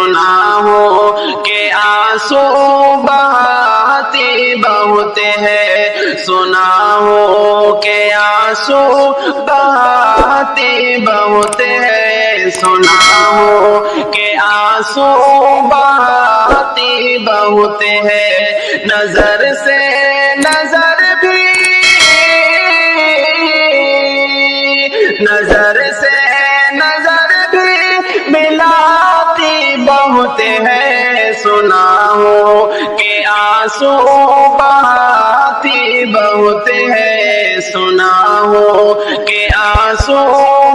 سنا ہو کہ آنسو بہاتی بہت ہے، سنا ہو کہ آنسو بہاتی بہت ہے، سنا ہو کہ آنسو بہاتی بہت ہے، نظر سے نظر بھی، نظر سے نظر بھی ملاتی بہت ہے، سنا ہو کہ آنسو بہاتی بہت ہے، سنا ہو کہ آنسو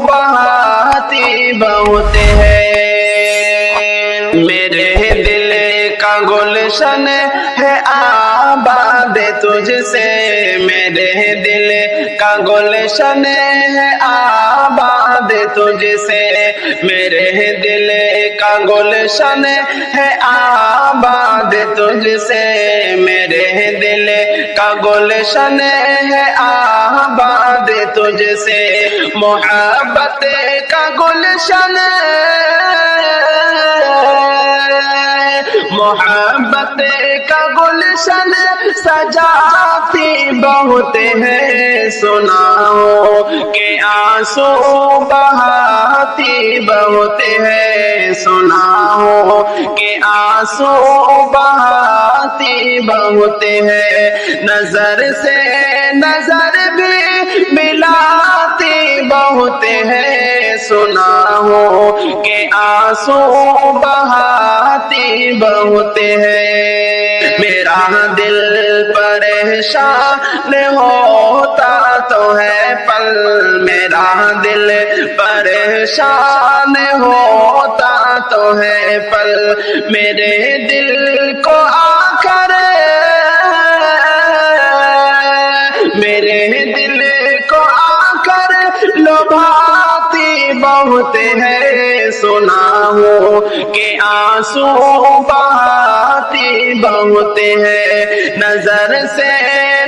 بہاتی بہت ہے۔ میرے دل کا گلشن ہے آباد تجھ سے، میرے دل کا گلشن ہے آباد تجھ سے، میرے دل کا گلشن ہے آباد تجھ سے، میرے دل کا گلشن ہے آباد تجھ سے، محبت کا گلشن، محبت کا گلشن سجاتی بہت ہے، سنا ہو کہ آنسو بہاتی بہت ہے، سنا ہو کہ آنسو بہاتی بہت ہے، نظر سے نظر بھی ملاتی بہت ہے، سنا ہو کہ آنسو بہاتی بہت ہے۔ میرا دل پریشان ہوتا تو ہے پل، میرا دل پریشان ہوتا تو ہے پل، میرے دل کو آ کر، میرے دل کو آ کر لبھاتی بہت ہے، سنا ہو کہ آنسو بہاتی بہت ہے، نظر سے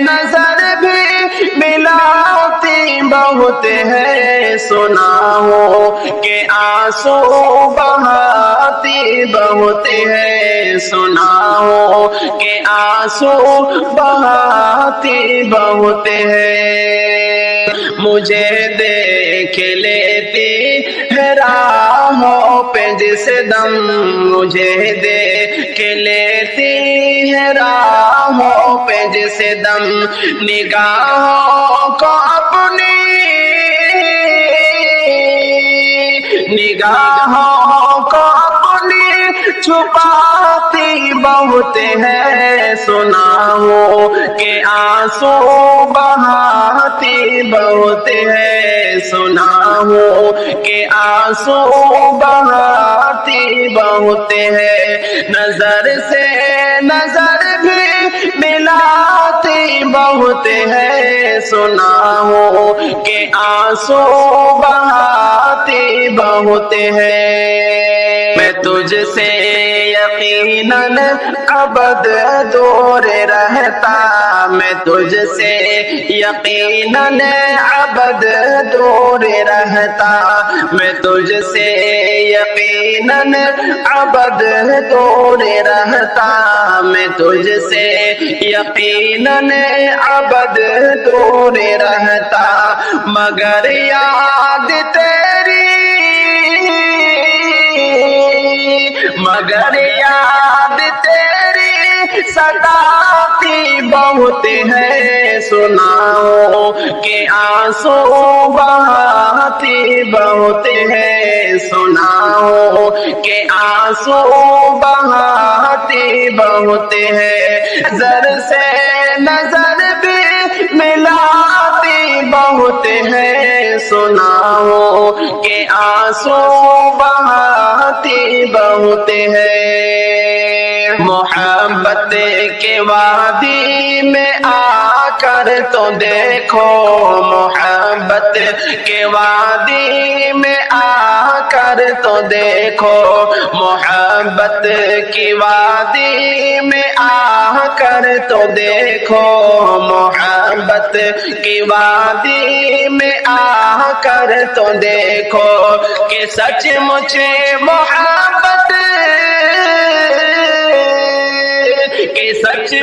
نظر بھی ملاتی بہت ہے، سنا ہو کہ آنسو بہاتی بہت ہے، سنا ہو کہ آنسو بہاتی بہت ہے۔ مجھے دیکھ لیتی ہے راہوں پہ جس دم، مجھے دیکھ لیتی ہے راہوں پہ جس دم، نگاہوں کو اپنی، نگاہوں کو اپنی چھپاتی بہت ہے، سنا ہو کہ آنسو بہاتی بہت ہے، سنا ہو کہ آنسو بہاتی بہت ہے، نظر سے نظر بھی ملاتی بہت ہے، سنا ہو کہ آنسو بہاتی بہت ہے۔ میں تجھ سے یقیناً ابد دور رہتا، میں تجھ سے یقیناً ابد دور رہتا، میں تجھ سے یقیناً ابد دور رہتا، میں تجھ سے یقیناً ابد دور رہتا، مگر یاد تیری، مگر یاد تیری ستاتی بہت ہے، سنا ہو کہ آنسو بہاتی بہت ہے، سنا ہو کہ آنسو بہاتی بہت ہے، نظر سے نظر بھی ملاتی بہت ہے، سنا ہو کہ آنسو بہاتی بہت ہے۔ محبت کے وادی میں آ کر تو دیکھو، محبت کے وادی میں آ کر تو دیکھو، محبت کی وادی میں آ کر تو دیکھو، محبت کی وادی میں آ کر تو دیکھو، کہ سچ مچ محبت